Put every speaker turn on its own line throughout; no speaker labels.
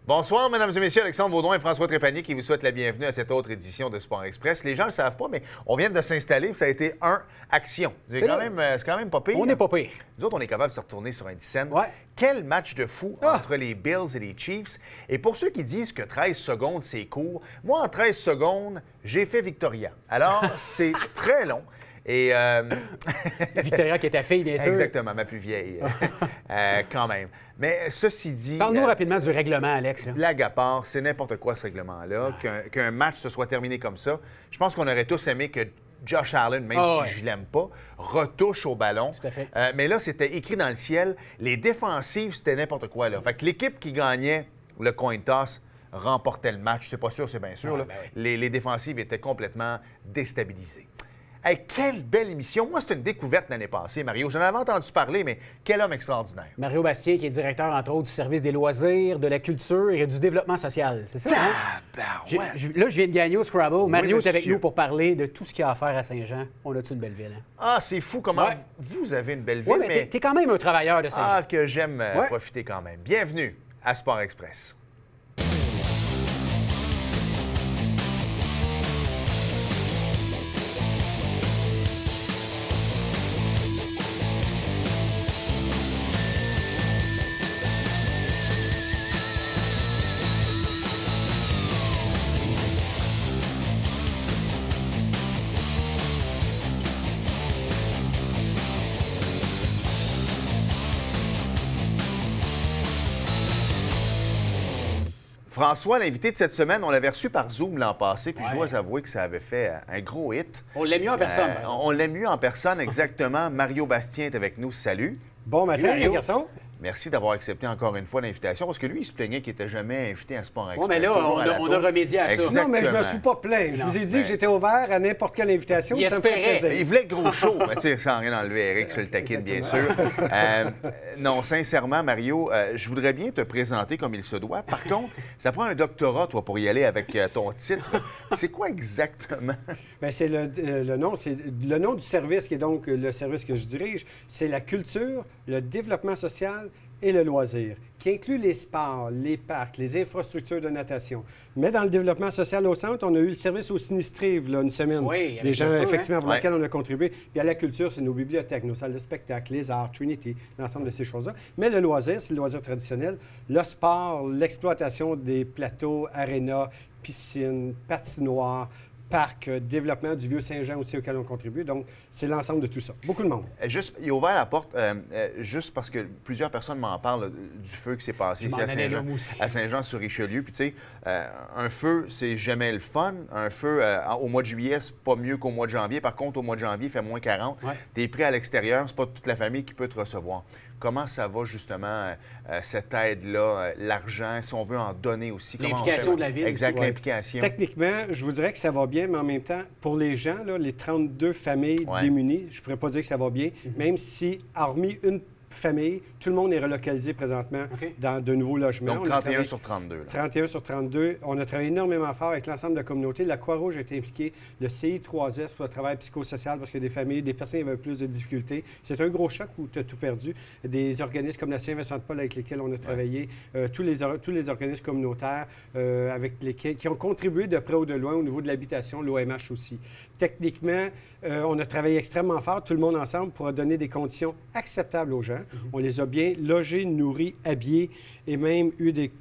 Bonsoir, mesdames et messieurs. Alexandre Baudouin et François Trépanier qui vous souhaitent la bienvenue à cette autre édition de Sport Express. Les gens ne le savent pas, mais on vient de s'installer. Ça a été action. C'est quand même pas pire.
On n'est pas pire.
Nous autres, on est capable de se retourner sur un 10
Ouais.
Quel match de fou entre les Bills et les Chiefs. Et pour ceux qui disent que 13 secondes, c'est court, moi, en 13 secondes, j'ai fait Victoria. Alors, c'est très long. Et
Victoria, qui est ta fille, bien sûr.
Exactement, ma plus vieille, quand même. Mais ceci dit...
Parle-nous rapidement du règlement, Alex. Là.
Blague à part, c'est n'importe quoi ce règlement-là. Qu'un match se soit terminé comme ça. Je pense qu'on aurait tous aimé que Josh Allen, même si je l'aime pas, retouche au ballon.
Tout à fait.
Mais là, c'était écrit dans le ciel. Les défensives, c'était n'importe quoi. Là. Fait que l'équipe qui gagnait le coin toss remportait le match. C'est pas sûr, c'est bien sûr. Là. Les défensives étaient complètement déstabilisées. Hey, quelle belle émission! Moi, c'est une découverte l'année passée, Mario. J'en avais entendu parler, mais quel homme extraordinaire.
Mario Bastien, qui est directeur, entre autres, du service des loisirs, de la culture et du développement social. C'est ça, hein? Là, je viens de gagner au Scrabble. Mario est avec nous pour parler de tout ce qu'il y a à faire à Saint-Jean. On a-tu une belle ville? Hein?
Ah, c'est fou comment vous avez une belle ville.
Oui, mais t'es quand même un travailleur de Saint-Jean.
Ah, que j'aime profiter quand même. Bienvenue à Sport Express. François, l'invité de cette semaine, on l'avait reçu par Zoom l'an passé, puis je dois avouer que ça avait fait un gros hit.
On l'aime mieux en personne.
On l'aime mieux en personne, exactement. Mario Bastien est avec nous. Salut.
Bon matin, Mario. Garçon.
Merci d'avoir accepté encore une fois l'invitation, parce que lui, il se plaignait qu'il n'était jamais invité à Sport Express.
Oui, mais là, on a remédié à ça.
Exactement.
Non, mais je ne me suis pas plaint. Je vous ai dit que j'étais ouvert à n'importe quelle invitation.
Il espérait.
Il voulait le gros show, mais tu sais, sans rien enlever, Eric, je le taquine, bien sûr. Non, sincèrement, Mario, je voudrais bien te présenter comme il se doit. Par contre, ça prend un doctorat, toi, pour y aller avec ton titre. C'est quoi exactement?
Bien, c'est le nom du service, qui est donc le service que je dirige. C'est la culture, le développement social et le loisir, qui inclut les sports, les parcs, les infrastructures de natation. Mais dans le développement social au centre, on a eu le service aux sinistrés, là, une semaine.
Oui,
des gens, effectivement, pour
hein?
lesquels on a contribué. Puis à la culture, c'est nos bibliothèques, nos salles de spectacle, les arts, Trinity, l'ensemble de ces choses-là. Mais le loisir, c'est le loisir traditionnel. Le sport, l'exploitation des plateaux, arénas, piscines, patinoires, parc, développement du Vieux-Saint-Jean aussi auquel on contribue. Donc, c'est l'ensemble de tout ça. Beaucoup de monde.
Il a ouvert la porte juste parce que plusieurs personnes m'en parlent du feu qui s'est passé ici à Saint-Jean-sur-Richelieu. Puis, tu sais, un feu, c'est jamais le fun. Un feu, au mois de juillet, c'est pas mieux qu'au mois de janvier. Par contre, au mois de janvier, il fait moins 40.
Ouais.
Tu es pris à l'extérieur, c'est pas toute la famille qui peut te recevoir. Comment ça va, justement, cette aide-là, l'argent, si on veut en donner aussi?
L'implication de la ville.
Exact,
aussi,
l'implication.
Techniquement, je vous dirais que ça va bien, mais en même temps, pour les gens, là, les 32 familles démunies, je ne pourrais pas dire que ça va bien, même si, hormis une famille, tout le monde est relocalisé présentement dans de nouveaux logements.
Donc, 31 sur 32. Là.
31 sur 32. On a travaillé énormément fort avec l'ensemble de la communauté. La Croix-Rouge a été impliquée, le CI3S pour le travail psychosocial parce que des familles, des personnes avaient plus de difficultés. C'est un gros choc où tu as tout perdu. Des organismes comme la Saint-Vincent-de-Paul avec lesquels on a travaillé, tous les organismes communautaires avec lesquels qui ont contribué de près ou de loin au niveau de l'habitation, l'OMH aussi. Techniquement, on a travaillé extrêmement fort, tout le monde ensemble, pour donner des conditions acceptables aux gens. On les a bien logés, nourris, habillés et même eu des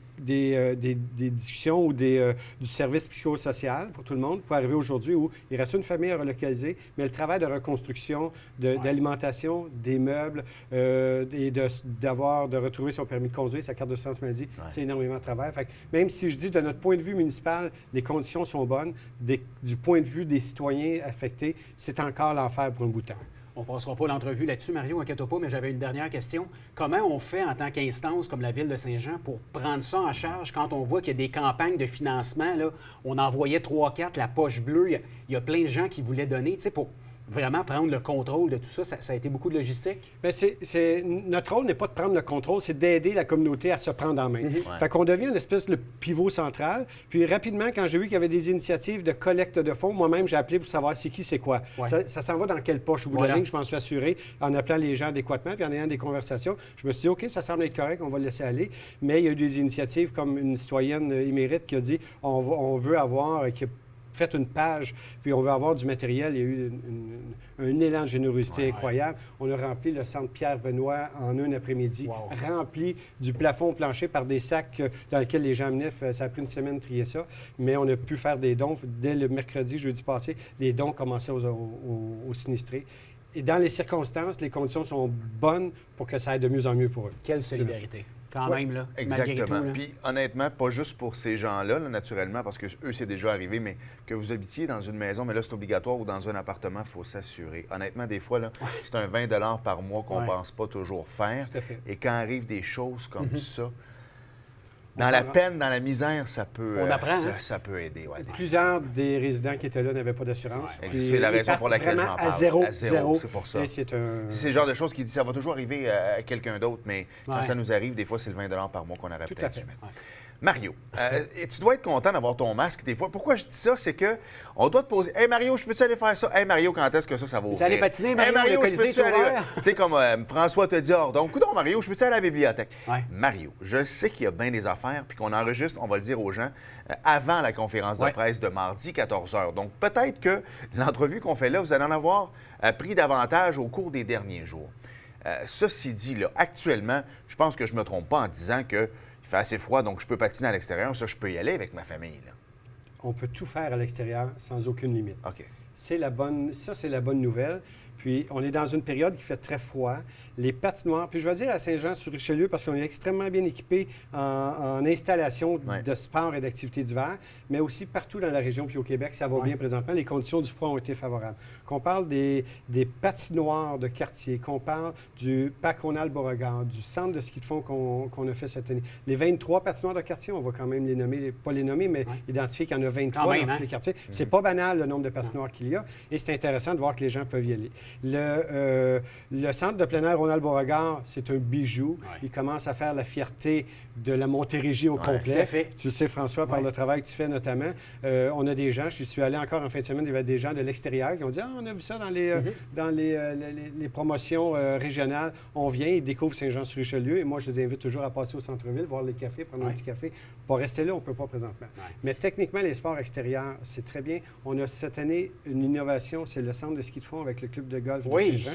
discussions ou du service psychosocial pour tout le monde pour arriver aujourd'hui où il reste une famille à relocaliser, mais le travail de reconstruction, d'alimentation, des meubles et de retrouver son permis de conduire, sa carte de sens maladie, c'est énormément de travail. Fait que même si je dis de notre point de vue municipal, les conditions sont bonnes, du point de vue des citoyens affectés, c'est encore l'enfer pour un bout de temps.
On ne passera pas l'entrevue là-dessus, Mario, inquiète pas, mais j'avais une dernière question. Comment on fait en tant qu'instance comme la Ville de Saint-Jean pour prendre ça en charge quand on voit qu'il y a des campagnes de financement? Là, on en voyait 3-4, la poche bleue, il y a plein de gens qui voulaient donner. Tu sais, vraiment prendre le contrôle de tout ça, ça a été beaucoup de logistique?
Bien, notre rôle n'est pas de prendre le contrôle, c'est d'aider la communauté à se prendre en main. Fait qu'on devient une espèce de pivot central. Puis rapidement, quand j'ai vu qu'il y avait des initiatives de collecte de fonds, moi-même, j'ai appelé pour savoir c'est qui, c'est quoi.
Ouais.
Ça s'en va dans quelle poche? Au bout de la ligne, je m'en suis assuré en appelant les gens adéquatement puis en ayant des conversations. Je me suis dit, OK, ça semble être correct, on va le laisser aller. Mais il y a eu des initiatives comme une citoyenne émérite qui a dit, on veut avoir... qui a fait une page, puis on veut avoir du matériel. Il y a eu un élan de générosité incroyable. On a rempli le centre Pierre-Benoît en un après-midi, rempli du plafond au plancher par des sacs dans lesquels les gens venaient. Ça a pris une semaine de trier ça, mais on a pu faire des dons. Dès le mercredi, jeudi passé, les dons commençaient aux sinistrés. Et dans les circonstances, les conditions sont bonnes pour que ça aille de mieux en mieux pour eux.
Quelle solidarité! Quand même, là,
exactement.
Malgré tout, là.
Puis honnêtement, pas juste pour ces gens-là, là, naturellement, parce que eux, c'est déjà arrivé, mais que vous habitiez dans une maison, mais là, c'est obligatoire, ou dans un appartement, il faut s'assurer. Honnêtement, des fois, là, c'est un 20 $ par mois qu'on ne pense pas toujours faire.
Tout à fait.
Et quand arrivent des choses comme ça, dans la peine, dans la misère, ça peut,
on apprend,
ça peut aider. Ouais,
plusieurs des résidents qui étaient là n'avaient pas d'assurance.
C'est la raison pour laquelle j'en parle.
À zéro,
c'est pour ça.
C'est
le genre de choses qui dit ça va toujours arriver à quelqu'un d'autre, mais quand ça nous arrive, des fois, c'est le 20 $ par mois qu'on aurait peut-être dû mettre. Mario, tu dois être content d'avoir ton masque des fois. Pourquoi je dis ça? C'est que on doit te poser. Hey Mario, je peux-tu aller faire ça? Hey Mario, quand est-ce que ça va ouvrir?
Vous allez patiner, Mario,
hey Mario,
le
je peux-tu aller. Tu sais, comme François te dit, donc, coudonc, Mario, je peux-tu aller à la bibliothèque?
Ouais.
Mario, je sais qu'il y a bien des affaires, puis qu'on enregistre, on va le dire aux gens, avant la conférence de presse de mardi, 14h. Donc, peut-être que l'entrevue qu'on fait là, vous allez en avoir pris davantage au cours des derniers jours. Ceci dit, là, actuellement, je pense que je ne me trompe pas en disant que il fait assez froid, donc je peux patiner à l'extérieur. Ça, je peux y aller avec ma famille. Là.
On peut tout faire à l'extérieur sans aucune limite.
OK.
C'est la bonne nouvelle. Puis, on est dans une période qui fait très froid. Les patinoires, puis je vais dire à Saint-Jean-sur-Richelieu, parce qu'on est extrêmement bien équipé en installation de sport et d'activités d'hiver, mais aussi partout dans la région, puis au Québec, ça va bien présentement. Les conditions du froid ont été favorables. Qu'on parle des patinoires de quartier, qu'on parle du parc Ronald-Beauregard, du centre de ski de fond qu'on a fait cette année. Les 23 patinoires de quartier, on va quand même les nommer, pas les nommer, mais identifier qu'il y en a 23 dans tous les quartiers. C'est pas banal, le nombre de patinoires qu'il y a, et c'est intéressant de voir que les gens peuvent y aller. Le centre de plein air Ronald-Beauregard, c'est un bijou. Il commence à faire la fierté de la Montérégie au complet. Tu sais, François, par le travail que tu fais notamment. On a des gens, je suis allé encore en fin de semaine, il y avait des gens de l'extérieur qui ont dit « Ah, on a vu ça dans les promotions régionales. On vient, ils découvrent Saint-Jean-sur-Richelieu. » Et moi, je les invite toujours à passer au centre-ville, voir les cafés, prendre un petit café. Pas rester là, on ne peut pas présentement. Mais techniquement, les sports extérieurs, c'est très bien. On a cette année une innovation, c'est le centre de ski de fond avec le club de golf de Saint-Jean.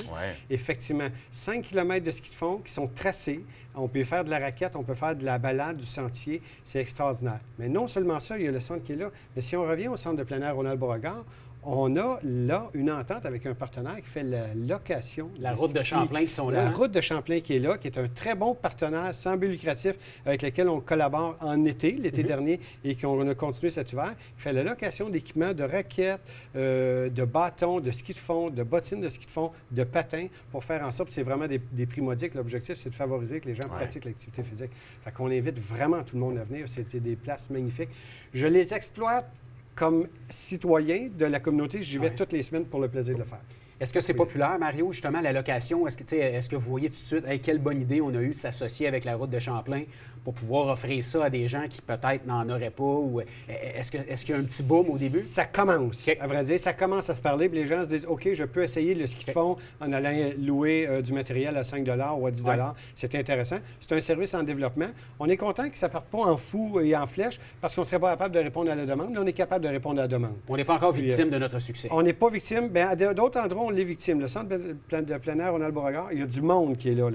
Effectivement, 5 km de ski de fond qui sont tracés. On peut faire de la raquette, on peut faire de la balade, du sentier. C'est extraordinaire. Mais non seulement ça, il y a le centre qui est là. Mais si on revient au centre de plein air Ronald-Beauregard, on a là une entente avec un partenaire qui fait la location.
La route de Champlain qui sont là.
La route de Champlain qui est là, qui est un très bon partenaire sans but lucratif avec lequel on collabore en été, l'été dernier, et qu'on a continué cet hiver, qui fait la location d'équipements, de raquettes, de bâtons, de ski de fond, de bottines de ski de fond, de patins, pour faire en sorte, c'est vraiment des prix modiques. L'objectif, c'est de favoriser que les gens pratiquent l'activité physique. Fait qu'on invite vraiment tout le monde à venir. C'était des places magnifiques. Je les exploite comme citoyen de la communauté, j'y vais toutes les semaines pour le plaisir de le faire.
Est-ce que c'est populaire, Mario, justement, la location? Est-ce que vous voyez tout de suite, quelle bonne idée on a eu de s'associer avec la route de Champlain pour pouvoir offrir ça à des gens qui peut-être n'en auraient pas? Ou est-ce qu'il y a un petit boom au début?
Ça commence, à vrai dire. Ça commence à se parler, puis les gens se disent, OK, je peux essayer le ski de fond en allant louer du matériel à 5 ou à 10 C'est intéressant. C'est un service en développement. On est content que ça ne parte pas en fou et en flèche parce qu'on ne serait pas capable de répondre à la demande. Là, on est capable de répondre à la demande.
On n'est pas encore victime de notre succès.
On n'est pas victime. Bien, à d'autres endroits, on l'est victime. Le centre de plein air Ronald-Beauregard, il y a du monde qui est là.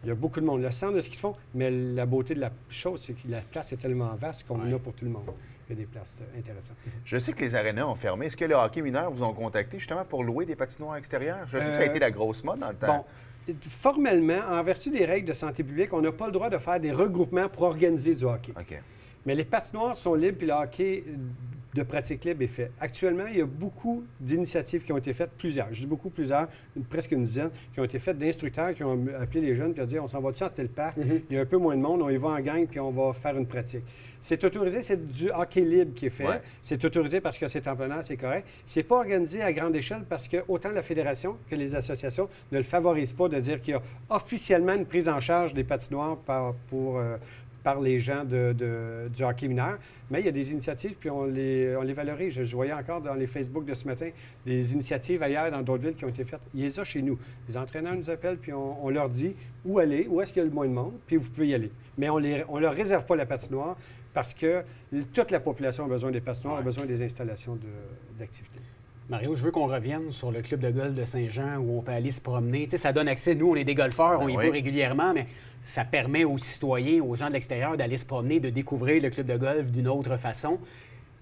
Il y a beaucoup de monde. Le centre de ski de fond, mais la beauté de la chose, c'est que la place est tellement vaste qu'on en a pour tout le monde. Il y a des places intéressantes.
Je sais que les arénas ont fermé. Est-ce que le hockey mineur vous ont contacté justement pour louer des patinoires extérieures? Je sais que ça a été la grosse mode dans le temps.
Bon, formellement, en vertu des règles de santé publique, on n'a pas le droit de faire des regroupements pour organiser du hockey.
OK.
Mais les patinoires sont libres, puis le hockey de pratique libre est fait. Actuellement, il y a beaucoup d'initiatives qui ont été faites, plusieurs, je dis beaucoup, plusieurs, presque une dizaine, qui ont été faites d'instructeurs qui ont appelé les jeunes et ont dit on s'en va-tu à tel parc, il y a un peu moins de monde, on y va en gang puis on va faire une pratique. C'est autorisé, c'est du hockey libre qui est fait. Ouais. C'est autorisé parce que c'est en plein air, c'est correct. C'est pas organisé à grande échelle parce que autant la fédération que les associations ne le favorisent pas de dire qu'il y a officiellement une prise en charge des patinoires par les gens du hockey mineur. Mais il y a des initiatives, puis on les valorise. Je voyais encore dans les Facebook de ce matin des initiatives ailleurs dans d'autres villes qui ont été faites. Il y a ça chez nous. Les entraîneurs nous appellent, puis on leur dit où aller, où est-ce qu'il y a le moins de monde, puis vous pouvez y aller. Mais on ne leur réserve pas la patinoire parce que toute la population a besoin des patinoires, a besoin des installations d'activité.
Mario, je veux qu'on revienne sur le club de golf de Saint-Jean où on peut aller se promener. Tu sais, ça donne accès, nous, on est des golfeurs, on y va régulièrement, mais ça permet aux citoyens, aux gens de l'extérieur d'aller se promener, de découvrir le club de golf d'une autre façon.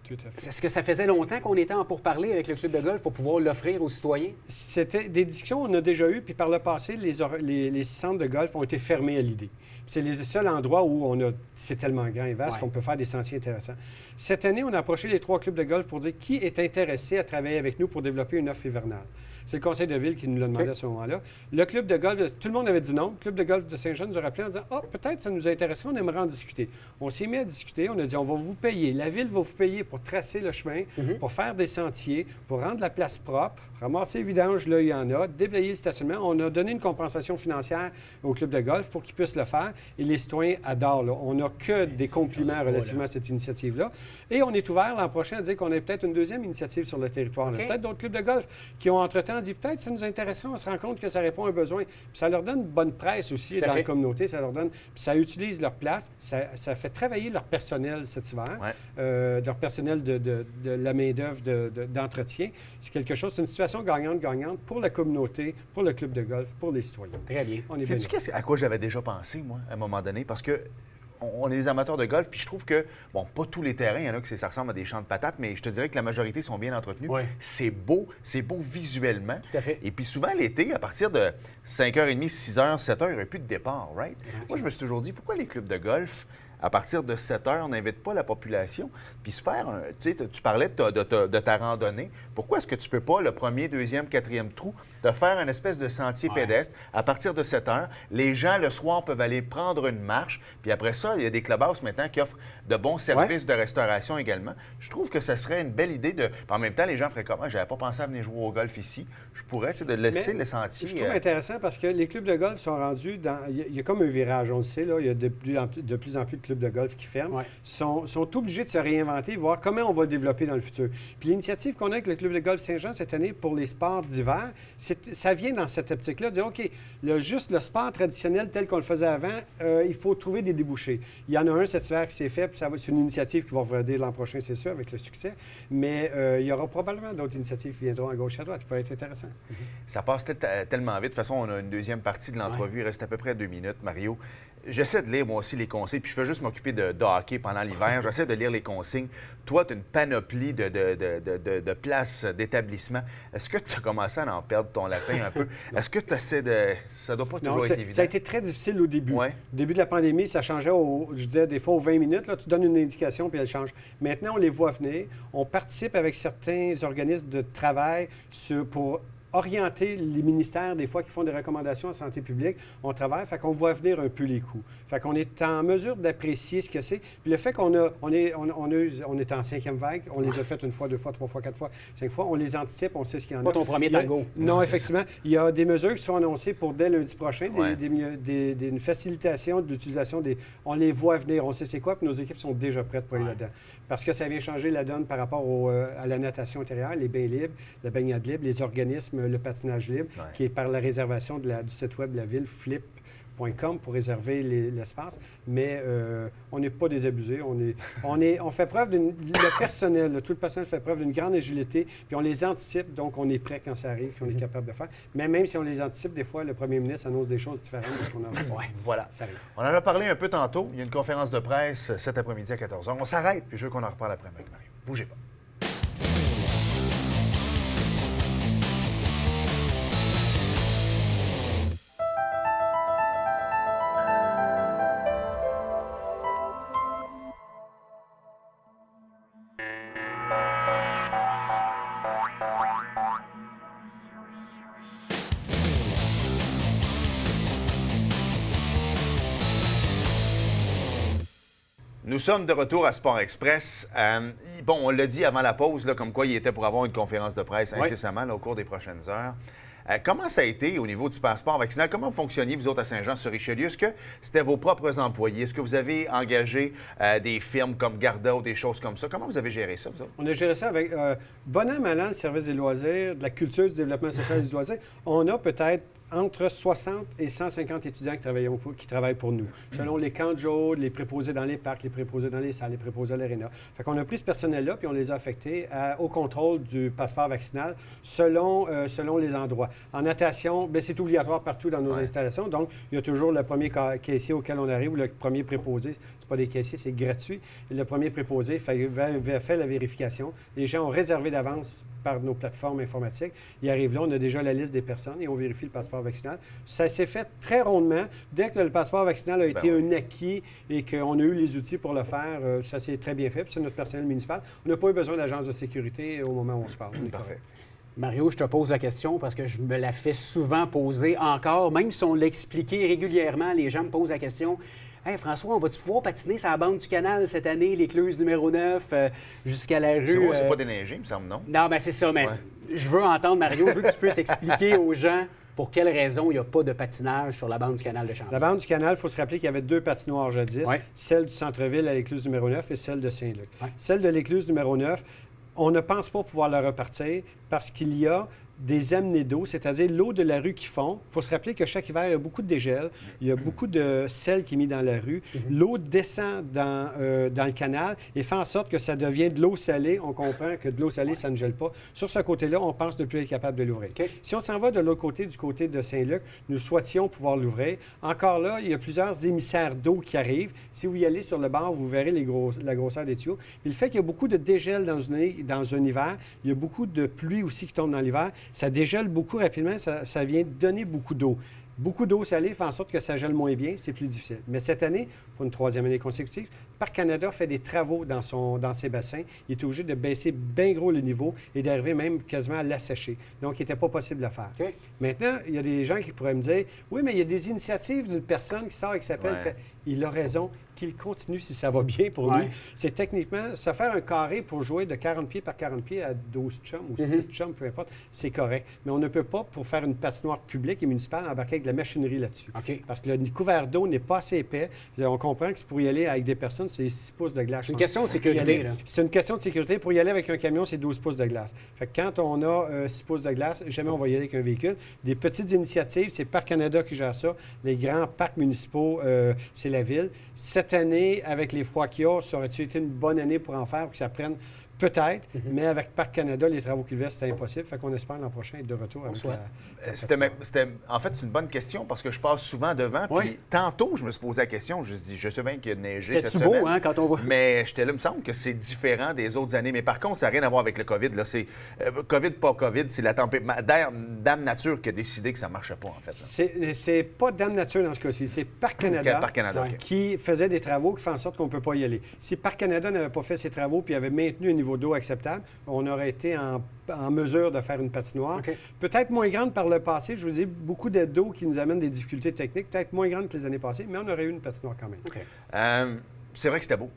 Tout à fait.
Est-ce que ça faisait longtemps qu'on était en pourparlers avec le club de golf pour pouvoir l'offrir aux citoyens?
C'était des discussions qu'on a déjà eues, puis par le passé, les centres de golf ont été fermés à l'idée. C'est les seuls endroits où c'est tellement grand et vaste qu'on peut faire des sentiers intéressants. Cette année, on a approché les 3 clubs de golf pour dire qui est intéressé à travailler avec nous pour développer une offre hivernale. C'est le conseil de ville qui nous l'a demandé à ce moment-là. Le club de golf, tout le monde avait dit non. Le club de golf de Saint-Jean nous a rappelé en disant « Ah, peut-être ça nous intéresserait, on aimerait en discuter. » On s'est mis à discuter, on a dit « On va vous payer. La ville va vous payer pour tracer le chemin, pour faire des sentiers, pour rendre la place propre, ramasser les vidanges, là, il y en a, déblayer le stationnement. » On a donné une compensation financière au club de golf pour qu'ils puissent le faire. Et les citoyens adorent. Là. On n'a que des compliments relativement à cette initiative-là. Et on est ouvert l'an prochain à dire qu'on a peut-être une deuxième initiative sur le territoire. Okay. Peut-être d'autres clubs de golf qui ont entre-temps dit peut-être ça nous intéresse, on se rend compte que ça répond à un besoin. Puis ça leur donne une bonne presse aussi dans la communauté. Ça leur donne. Puis ça utilise leur place. Ça fait travailler leur personnel cet hiver, leur personnel de la main-d'œuvre d'entretien. C'est quelque chose, c'est une situation gagnante-gagnante pour la communauté, pour le club de golf, pour les citoyens.
Très bien.
Sais-tu à quoi j'avais déjà pensé, moi, à un moment donné? Parce que on est des amateurs de golf, puis je trouve que, bon, pas tous les terrains, il y en a que ça ressemble à des champs de patates, mais je te dirais que la majorité sont bien entretenus.
Oui.
C'est beau visuellement.
Tout à fait.
Et puis souvent, l'été, à partir de 5h30, 6h, 7h, il n'y aurait plus de départ, right? Moi, je me suis toujours dit, pourquoi les clubs de golf, à partir de 7 heures, on n'invite pas la population, puis se faire, tu parlais de ta randonnée. Pourquoi est-ce que tu ne peux pas, le premier, deuxième, quatrième trou, te faire une espèce de sentier pédestre à partir de 7 heures? Les gens, le soir, peuvent aller prendre une marche, puis après ça, il y a des clubhouses maintenant qui offrent de bons services de restauration également. Je trouve que ça serait une belle idée de... En même temps, les gens feraient comment? J'avais pas pensé à venir jouer au golf ici. Je pourrais, de laisser le sentier...
Je trouve intéressant parce que les clubs de golf sont rendus dans... Il y a comme un virage, on le sait, là. Il y a de plus en plus de clubs de golf qui ferment, sont obligés de se réinventer, voir comment on va développer dans le futur. Puis l'initiative qu'on a avec le club de golf Saint-Jean cette année pour les sports d'hiver, ça vient dans cette optique-là, de dire, OK, juste le sport traditionnel tel qu'on le faisait avant, il faut trouver des débouchés. Il y en a un cet hiver qui s'est fait, puis c'est une initiative qui va revenir l'an prochain, c'est sûr, avec le succès, mais il y aura probablement d'autres initiatives qui viendront à gauche et à droite, qui pourraient être intéressantes.
Ça passe tellement vite. De toute façon, on a une deuxième partie de l'entrevue, il reste à peu près 2 minutes, Mario. J'essaie de lire, moi aussi, les consignes, puis je fais juste m'occuper de hockey pendant l'hiver. J'essaie de lire les consignes. Toi, tu as une panoplie de places d'établissement. Est-ce que tu as commencé à en perdre ton lapin un peu? Est-ce que tu essaies de... Ça doit pas toujours être évident.
Ça a été très difficile au début.
Ouais.
Au début de la pandémie, ça changeait, je disais, des fois aux 20 minutes. Là, tu donnes une indication, puis elle change. Maintenant, on les voit venir. On participe avec certains organismes de travail pour orienter les ministères, des fois, qui font des recommandations en santé publique. On travaille, fait qu'on voit venir un peu les coûts. Fait qu'on est en mesure d'apprécier ce que c'est. Puis le fait qu'on est en 5e vague, on les a faites 1 fois, 2 fois, 3 fois, 4 fois, 5 fois, on les anticipe, on sait ce qu'il y en a.
Pas ton premier tango.
Non, effectivement. Il y a des mesures qui sont annoncées pour dès lundi prochain, une facilitation de l'utilisation des... On les voit venir, on sait c'est quoi, puis nos équipes sont déjà prêtes pour aller là-dedans. Parce que ça vient changer la donne par rapport à la natation intérieure, les bains libres, la baignade libre, les organismes, le patinage libre, qui est par la réservation du site web de la ville, flip.com, pour réserver l'espace. Mais on n'est pas désabusés. On fait preuve le personnel, tout le personnel fait preuve d'une grande agilité, puis on les anticipe, donc on est prêt quand ça arrive, puis on est capable de faire. Mais même si on les anticipe, des fois, le premier ministre annonce des choses différentes de ce qu'on a reçu.
Voilà. On en a parlé un peu tantôt. Il y a une conférence de presse cet après-midi à 14h. On s'arrête, puis je veux qu'on en reparle après avec Mario. Bougez pas. Nous sommes de retour à Sport Express. Bon, on l'a dit avant la pause, là, comme quoi il était pour avoir une conférence de presse incessamment là, au cours des prochaines heures. Comment ça a été au niveau du passeport vaccinal? Comment vous fonctionniez, vous autres, à Saint-Jean-sur-Richelieu? Est-ce que c'était vos propres employés? Est-ce que vous avez engagé des firmes comme Garda ou des choses comme ça? Comment vous avez géré ça, vous autres?
On a géré ça avec bon an, mal an, le service des loisirs, de la culture, du développement social et des loisirs. On a peut-être entre 60 et 150 étudiants qui travaillent pour nous, selon les camps de jour, les préposés dans les parcs, les préposés dans les salles, les préposés à l'aréna. Fait qu'on a pris ce personnel-là puis on les a affectés au contrôle du passeport vaccinal selon les endroits. En natation, bien, c'est obligatoire partout dans nos installations. Donc, il y a toujours le premier caissier auquel on arrive ou le premier préposé. C'est pas des caissiers, c'est gratuit. Et le premier préposé fait la vérification. Les gens ont réservé d'avance par nos plateformes informatiques. Ils arrivent là, on a déjà la liste des personnes et on vérifie le passeport vaccinal. Ça s'est fait très rondement. Dès que le passeport vaccinal a été un acquis et qu'on a eu les outils pour le faire, ça s'est très bien fait. Puis c'est notre personnel municipal. On n'a pas eu besoin d'agence de sécurité au moment où on se parle.
Parfait.
Mario, je te pose la question parce que je me la fais souvent poser encore. Même si on l'a expliqué régulièrement, les gens me posent la question. Hey, François, on va-tu pouvoir patiner sur la bande du canal cette année, l'écluse numéro 9, jusqu'à la rue?
C'est vrai, c'est pas déneigé, il me semble, non?
Non, bien c'est ça, mais je veux entendre, Mario, je veux que tu puisses expliquer aux gens pour quelles raisons il n'y a pas de patinage sur la bande du canal de Champlain.
La bande du canal, il faut se rappeler qu'il y avait 2 patinoires jadis, celle du centre-ville à l'écluse numéro 9 et celle de Saint-Luc. Celle de l'écluse numéro 9, on ne pense pas pouvoir la repartir parce qu'il y a des amenées d'eau, c'est-à-dire l'eau de la rue qui fond. Il faut se rappeler que chaque hiver, il y a beaucoup de dégel, il y a beaucoup de sel qui est mis dans la rue. L'eau descend dans le canal et fait en sorte que ça devient de l'eau salée. On comprend que de l'eau salée, ça ne gèle pas. Sur ce côté-là, on pense ne plus être capable de l'ouvrir. Si on s'en va de l'autre côté, du côté de Saint-Luc, nous souhaitions pouvoir l'ouvrir. Encore là, il y a plusieurs émissaires d'eau qui arrivent. Si vous y allez sur le bord, vous verrez la grosseur des tuyaux. Puis le fait qu'il y a beaucoup de dégel dans un hiver, il y a beaucoup de pluie aussi qui tombe dans l'hiver, ça dégèle beaucoup rapidement, ça vient donner beaucoup d'eau. Beaucoup d'eau salée fait en sorte que ça gèle moins bien, c'est plus difficile. Mais cette année, pour une 3e année consécutive, Parc Canada fait des travaux dans ses bassins. Il est obligé de baisser bien gros le niveau et d'arriver même quasiment à l'assécher. Donc, il n'était pas possible de le faire. Maintenant, il y a des gens qui pourraient me dire « Oui, mais il y a des initiatives d'une personne qui sort et qui s'appelle... » Il a raison, qu'il continue si ça va bien pour lui. C'est techniquement, se faire un carré pour jouer de 40 pieds par 40 pieds à 12 chums ou 6 chums, peu importe, c'est correct. Mais on ne peut pas, pour faire une patinoire publique et municipale, embarquer avec de la machinerie là-dessus. Parce que le couvert d'eau n'est pas assez épais. On comprend que pour y aller avec des personnes, c'est 6 pouces de glace.
C'est une question de sécurité.
C'est une question de sécurité. Pour y aller avec un camion, c'est 12 pouces de glace. Fait que quand on a 6 pouces de glace, jamais on va y aller avec un véhicule. Des petites initiatives, c'est Parc Canada qui gère ça. Les grands parcs municipaux, c'est la ville. Cette année, avec les froids qu'il y a, ça aurait-tu été une bonne année pour en faire, pour que ça prenne peut-être, mais avec Parc Canada, les travaux qu'il reste, c'était impossible. Fait qu'on espère l'an prochain être de retour avec
En fait, c'est une bonne question parce que je passe souvent devant. Puis tantôt, je me suis posé la question. Je me suis dit, je sais bien qu'il y a neigé cette semaine.
Beau, hein, quand on voit.
Mais j'étais là, il me semble que c'est différent des autres années. Mais par contre, ça n'a rien à voir avec le COVID. Là. C'est COVID, pas COVID. C'est la Dame Nature qui a décidé que ça ne marchait pas, en fait.
C'est pas Dame Nature dans ce cas-ci. C'est Parc Canada, qui faisait des travaux qui font en sorte qu'on ne peut pas y aller. Si Parc Canada n'avait pas fait ses travaux puis avait maintenu un niveau d'eau acceptable, on aurait été en mesure de faire une patinoire. Peut-être moins grande par le passé. Je vous dis, beaucoup d'eau qui nous amène des difficultés techniques, peut-être moins grande que les années passées, mais on aurait eu une patinoire quand même.
C'est vrai que c'était beau.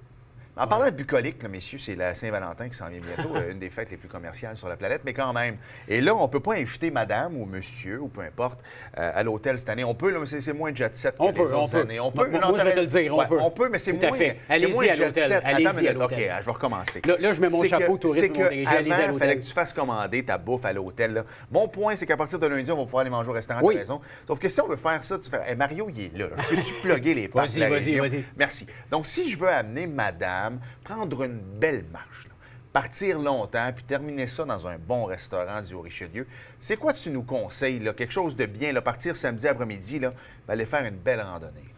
En parlant de bucolique, là, messieurs, c'est la Saint-Valentin qui s'en vient bientôt, une des fêtes les plus commerciales sur la planète, mais quand même. Et là, on ne peut pas inviter madame ou monsieur, ou peu importe, à l'hôtel cette année. On peut, là, mais c'est moins jet-set que les autres années. On peut.
Moi, je vais te le dire, on peut.
On peut, mais c'est
moins. Tout à fait. Allez-y à l'hôtel. Allez-y à l'hôtel.
OK, je vais recommencer.
Là, je mets mon chapeau tourisme Montérégie. Allez-y à l'hôtel.
Il fallait que tu fasses commander ta bouffe à l'hôtel. Là. Mon point, c'est qu'à partir de lundi, on va pouvoir aller manger au restaurant de raison. Sauf que si on veut faire ça, tu fais Mario, il est là. Peux-tu plugger les portes de la région?
Vas-y.
Merci. Donc, si je veux amener madame, prendre une belle marche, là, partir longtemps, puis terminer ça dans un bon restaurant du Haut-Richelieu, c'est quoi tu nous conseilles, là, quelque chose de bien, là, partir samedi après-midi, là, aller faire une belle randonnée?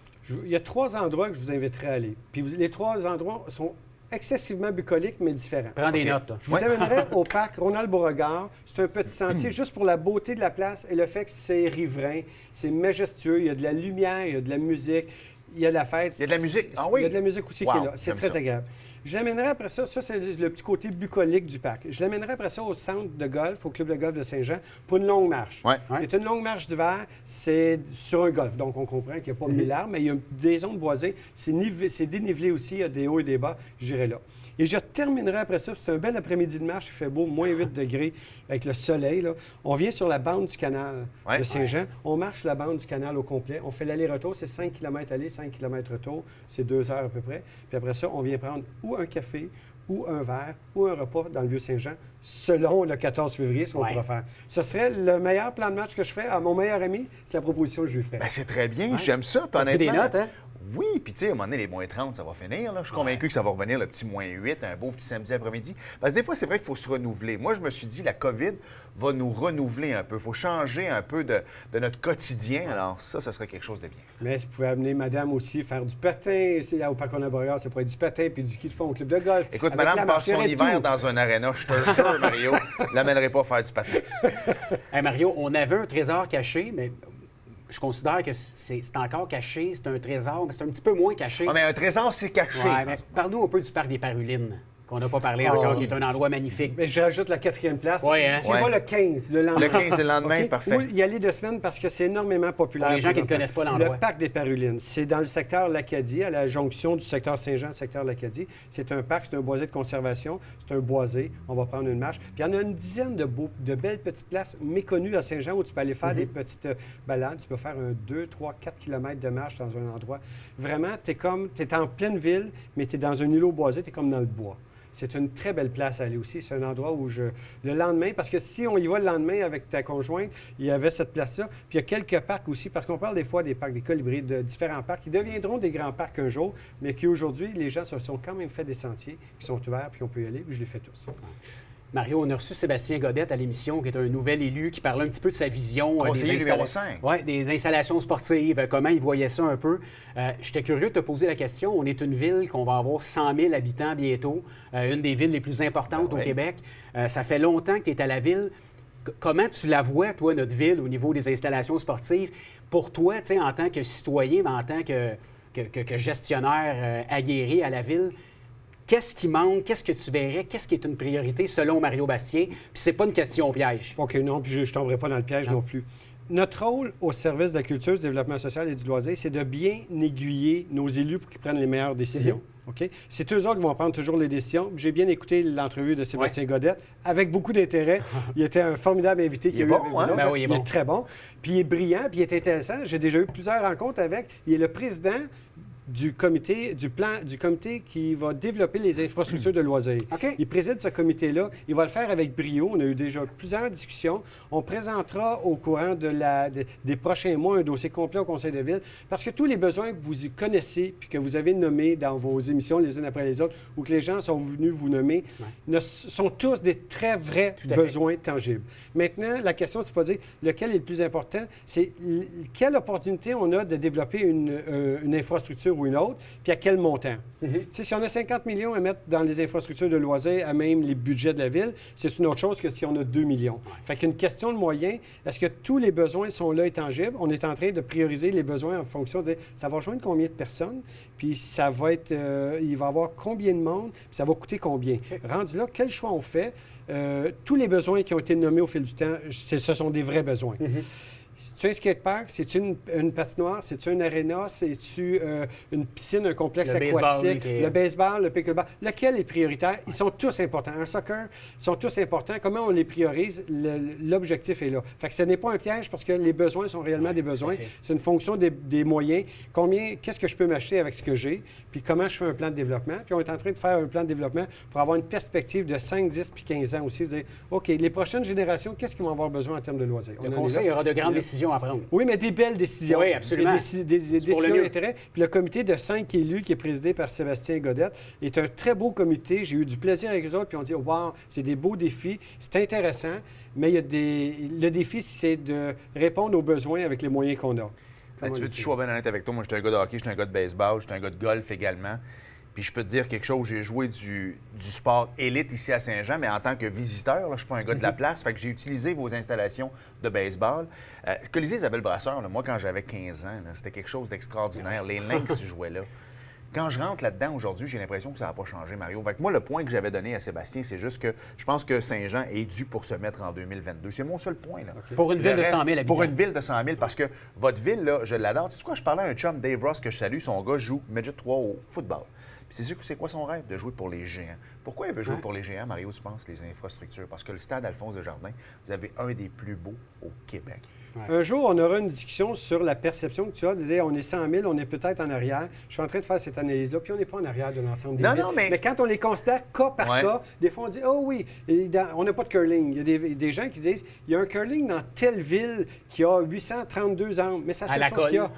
Il y a 3 endroits que je vous inviterai à aller. Puis les 3 endroits sont excessivement bucoliques, mais différents.
Prends des notes. Là.
Je vous amènerai au parc Ronald-Beauregard. C'est un petit sentier juste pour la beauté de la place et le fait que c'est riverain, c'est majestueux, il y a de la lumière, il y a de la musique. Il y a de la fête.
Il y a de la musique. Ah oui?
Il y a de la musique aussi qui est là. C'est très agréable. Je l'amènerai après ça c'est le petit côté bucolique du parc. Je l'amènerai après ça au centre de golf, au club de golf de Saint-Jean, pour une longue marche.
Ouais.
C'est une longue marche d'hiver, c'est sur un golf. Donc, on comprend qu'il n'y a pas 1000 arbres, mais il y a des zones boisées. C'est dénivelé aussi, il y a des hauts et des bas. J'irai là. Et je terminerai après ça. C'est un bel après-midi de marche, il fait beau, moins 8 degrés avec le soleil. Là. On vient sur la bande du canal de Saint-Jean. On marche la bande du canal au complet. On fait l'aller-retour, c'est 5 km aller, 5 km retour. C'est 2 heures à peu près. Puis après ça, on vient prendre ou un café, ou un verre, ou un repas dans le Vieux-Saint-Jean, selon le 14 février, ce qu'on pourra faire. Ce serait le meilleur plan de match que je fais. À mon meilleur ami, c'est la proposition que je lui ferais.
Bien, c'est très bien. J'aime ça. Puis honnêtement,
des notes, hein?
Oui, puis tu sais, à un moment donné, les moins 30, ça va finir. Là. Je suis convaincu que ça va revenir, le petit moins 8, un beau petit samedi après-midi. Parce que des fois, c'est vrai qu'il faut se renouveler. Moi, je me suis dit, la COVID va nous renouveler un peu. Il faut changer un peu de notre quotidien. Alors ça serait quelque chose de bien.
Mais vous pouvez amener madame aussi faire du patin. Ici, au Parc Boréal, ça pourrait être du patin puis du ski de fond au club de golf.
Écoute, madame passe son hiver dans un aréna. Je te jure, Mario, je l'amènerai pas faire du patin.
Hey Mario, on avait un trésor caché, mais je considère que c'est encore caché, c'est un trésor, mais c'est un petit peu moins caché.
Ah, mais un trésor, c'est caché.
Ouais, mais parle-nous un peu du parc des Parulines, qu'on n'a pas parlé encore, qui est un endroit magnifique.
Mais je rajoute la 4e place.
Oui, hein?
Tu vas le 15, le lendemain.
Le 15, le lendemain,
Okay?
parfait.
Ou y aller 2 semaines parce que c'est énormément populaire.
Pour les gens qui ne connaissent pas l'endroit.
Le parc des Parulines, c'est dans le secteur L'Acadie, à la jonction du secteur Saint-Jean, secteur L'Acadie. C'est un parc, c'est un boisé de conservation, c'est un boisé. On va prendre une marche. Puis il y en a une dizaine de belles petites places méconnues à Saint-Jean où tu peux aller faire des petites balades. Tu peux faire un 2, 3, 4 km de marche dans un endroit. Vraiment, tu es en pleine ville, mais tu es dans un îlot boisé, tu es comme dans le bois. C'est une très belle place à aller aussi. C'est un endroit où le lendemain, parce que si on y va le lendemain avec ta conjointe, il y avait cette place-là. Puis il y a quelques parcs aussi, parce qu'on parle des fois des parcs, des colibris, de différents parcs qui deviendront des grands parcs un jour, mais qui aujourd'hui, les gens se sont quand même fait des sentiers qui sont ouverts, puis on peut y aller, puis je les fais tous.
Mario, on a reçu Sébastien Godette à l'émission, qui est un nouvel élu, qui parlait un petit peu de sa vision des installations sportives, comment il voyait ça un peu. J'étais curieux de te poser la question. On est une ville qu'on va avoir 100 000 habitants bientôt, une des villes les plus importantes au Québec. Ça fait longtemps que tu es à la ville. Comment tu la vois, toi, notre ville, au niveau des installations sportives? Pour toi, en tant que citoyen, mais en tant que gestionnaire aguerri à la ville, qu'est-ce qui manque? Qu'est-ce que tu verrais? Qu'est-ce qui est une priorité selon Mario Bastien? Puis c'est pas une question piège.
OK, non, puis je ne tomberai pas dans le piège non plus. Notre rôle au service de la culture, du développement social et du loisir, c'est de bien aiguiller nos élus pour qu'ils prennent les meilleures décisions. OK? C'est eux autres qui vont prendre toujours les décisions. J'ai bien écouté l'entrevue de Sébastien Godette avec beaucoup d'intérêt. Il était un formidable invité.
Il est bon, hein?
Ben oui,
il est très bon. Puis il est brillant, puis il est intéressant. J'ai déjà eu plusieurs rencontres avec. Il est le président du comité qui va développer les infrastructures de loisirs.
Okay.
Il préside ce comité-là. Il va le faire avec brio. On a eu déjà plusieurs discussions. On présentera au courant des prochains mois un dossier complet au Conseil de ville parce que tous les besoins que vous connaissez puis que vous avez nommés dans vos émissions les unes après les autres ou que les gens sont venus vous nommer sont tous des très vrais besoins tangibles. Maintenant, la question, c'est pas de dire lequel est le plus important, c'est quelle opportunité on a de développer une infrastructure ou une autre, puis à quel montant. Si on a 50 millions à mettre dans les infrastructures de loisirs, à même les budgets de la ville, c'est une autre chose que si on a 2 millions. Fait qu'une question de moyens, est-ce que tous les besoins sont là et tangibles? On est en train de prioriser les besoins en fonction de dire, ça va rejoindre combien de personnes, puis ça va être, il va y avoir combien de monde, puis ça va coûter combien. Rendu là, quel choix on fait? Tous les besoins qui ont été nommés au fil du temps, ce sont des vrais besoins. C'est-tu un skatepark? C'est-tu une patinoire? C'est-tu un aréna? C'est-tu une piscine, un complexe aquatique? Le baseball, le pickleball? Lequel est prioritaire? Ils sont tous importants. En soccer, ils sont tous importants. Comment on les priorise? L'objectif est là. Fait que ce n'est pas un piège parce que les besoins sont réellement des besoins. C'est une fonction des moyens. Qu'est-ce que je peux m'acheter avec ce que j'ai? Puis comment je fais un plan de développement? Puis on est en train de faire un plan de développement pour avoir une perspective de 5, 10 puis 15 ans aussi. Dire, OK, les prochaines générations, qu'est-ce qu'ils vont avoir besoin en termes de loisirs?
Le Conseil aura de grandes décisions à prendre.
Oui, mais des belles décisions.
Oui, absolument.
Des décisions d'intérêt. Puis le comité de 5 élus qui est présidé par Sébastien Godette est un très beau comité. J'ai eu du plaisir avec eux autres. Puis on dit, wow, c'est des beaux défis. C'est intéressant. Mais le défi, c'est de répondre aux besoins avec les moyens qu'on a.
Tu veux que je sois bien honnête avec toi? Moi, je suis un gars de hockey, je suis un gars de baseball, je suis un gars de golf également. Puis je peux te dire quelque chose, j'ai joué du sport élite ici à Saint-Jean, mais en tant que visiteur, là, je ne suis pas un gars de la place. Fait que j'ai utilisé vos installations de baseball. Colisée Isabelle Brasseur, là, moi, quand j'avais 15 ans, c'était quelque chose d'extraordinaire. Les Lynx jouaient là. Quand je rentre là-dedans aujourd'hui, j'ai l'impression que ça n'a pas changé, Mario. Fait que moi, le point que j'avais donné à Sébastien, c'est juste que je pense que Saint-Jean est dû pour se mettre en 2022. C'est mon seul point. Là.
Okay. Pour une ville de 100 000 habitants.
Pour une ville de 100 000, parce que votre ville, là, je l'adore. Tu sais quoi, je parlais à un chum, Dave Ross, que je salue. Son gars joue Midget 3 au football. Puis c'est quoi son rêve? De jouer pour les géants. Pourquoi il veut jouer pour les géants, Mario, tu penses, les infrastructures? Parce que le stade Alphonse Desjardins, vous avez un des plus beaux au Québec.
Ouais. Un jour, on aura une discussion sur la perception que tu as. Tu disais, on est 100 000, on est peut-être en arrière. Je suis en train de faire cette analyse-là, puis on n'est pas en arrière de l'ensemble des villes. Mais quand on les constate cas par cas, des fois, on dit, oh oui, on n'a pas de curling. Il y a des gens qui disent, il y a un curling dans telle ville qui a 832 ans. Mais ça, c'est la chose qu'il y a.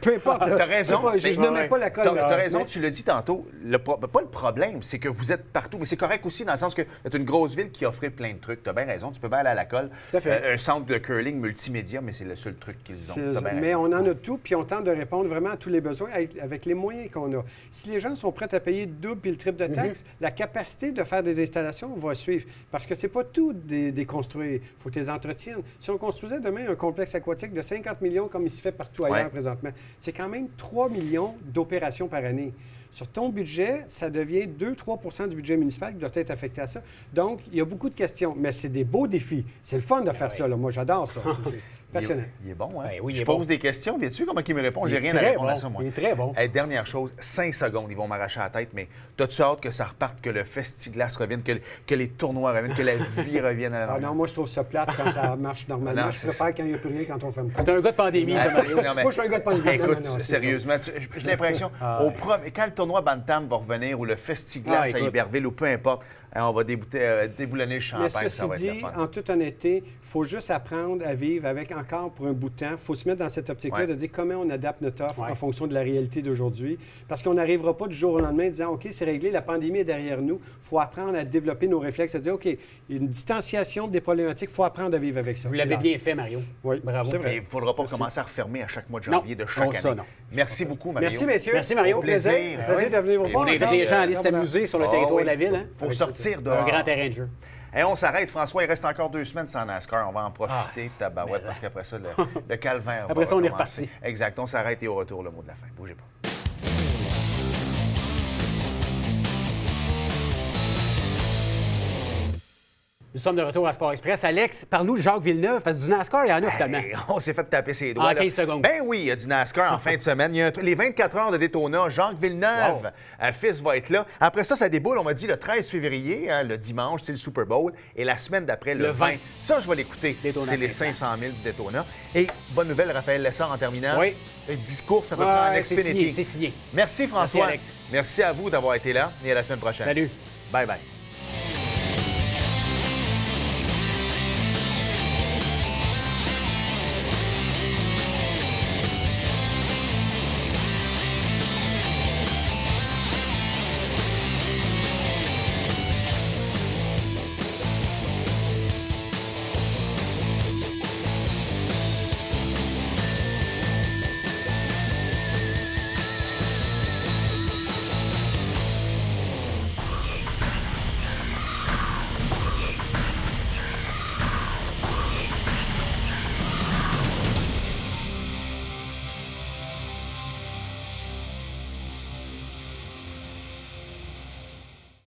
Peu importe.
Tu as raison.
Je ne nommais pas la colle.
Tu as raison, tu l'as dit tantôt. Pas le problème, c'est que vous êtes partout. Mais c'est correct aussi dans le sens que c'est une grosse ville qui offrait plein de trucs. Tu as bien raison. Tu peux bien aller à la colle. Un centre de curling multimédia, mais c'est le seul truc qu'ils ont.
Mais on en a tout, puis on tente de répondre vraiment à tous les besoins avec les moyens qu'on a. Si les gens sont prêts à payer le double puis le triple de taxes, la capacité de faire des installations va suivre. Parce que c'est pas tout déconstruire. Il faut que tu les entretiennes. Si on construisait demain un complexe aquatique de 50 millions comme il se fait partout ailleurs présentement, c'est quand même 3 millions d'opérations par année. Sur ton budget, ça devient 2-3 du budget municipal qui doit être affecté à ça. Donc, il y a beaucoup de questions, mais c'est des beaux défis. C'est le fun de faire ça. Là. Moi, j'adore ça. C'est passionnant.
Il est bon, hein?
Ben oui,
je pose des questions. Viens-tu comment il me répond? J'ai rien à répondre à ça, moi.
Il est très bon.
Hey, dernière chose, 5 secondes, ils vont m'arracher la tête, mais t'as-tu hâte que ça reparte, que le Festiglas revienne, que les tournois reviennent, que la vie revienne à la normale?
Non, moi, je trouve ça plate quand ça marche normalement. Je préfère quand il n'y a plus rien, quand on ferme pas.
C'est un gars de pandémie, ça, Mario.
Moi, je suis un gars de pandémie.
Écoute, sérieusement, j'ai l'impression, quand le tournoi Bantam va revenir, ou le Festiglas à Iberville, ou peu importe, on va déboulonner le champagne,
mais
ça va être le fun.
en toute honnêteté, il faut juste apprendre à vivre avec encore pour un bout de temps. Il faut se mettre dans cette optique-là de dire comment on adapte notre offre en fonction de la réalité d'aujourd'hui. Parce qu'on n'arrivera pas du jour au lendemain en disant, OK, c'est réglé, la pandémie est derrière nous. Il faut apprendre à développer nos réflexes, à dire, OK, une distanciation des problématiques, il faut apprendre à vivre avec ça.
Vous l'avez bien fait, Mario.
Oui,
bravo.
C'est vrai.
Il ne faudra pas commencer à refermer à chaque mois de janvier de chaque année.
Ça, non.
Merci beaucoup, Mario.
Merci, messieurs.
Merci, Mario.
Au plaisir. Plaisir de venir vous voir.
On invite les gens à aller s'amuser sur le territoire de la ville.
Il faut sortir dehors.
Un grand terrain de jeu.
Et on s'arrête, François. Il reste encore 2 semaines sans NASCAR. On va en profiter, tabarouette, parce qu'après ça, le calvaire.
Après ça, on est reparti.
Exact. On s'arrête et au retour, le mot de la fin. Bougez pas.
Nous sommes de retour à Sport Express. Alex, parle-nous de Jacques Villeneuve, parce que du NASCAR, il y en a finalement.
On s'est fait taper ses doigts.
En 15 secondes.
Ben oui, il y a du NASCAR en fin de semaine. Il y a les 24 heures de Daytona. Jacques Villeneuve, fils, va être là. Après ça, ça déboule, on m'a dit, le 13 février, le dimanche, c'est le Super Bowl. Et la semaine d'après, le 20. Ça, je vais l'écouter. C'est les 500 000 du Daytona. Et bonne nouvelle, Raphaël Lessard, en terminant.
Oui.
Un discours, ça peut prendre en Xfinity.
C'est signé.
Merci, François.
Merci, Alex.
Merci à vous d'avoir été là. Et à la semaine prochaine.
Salut.
Bye-bye.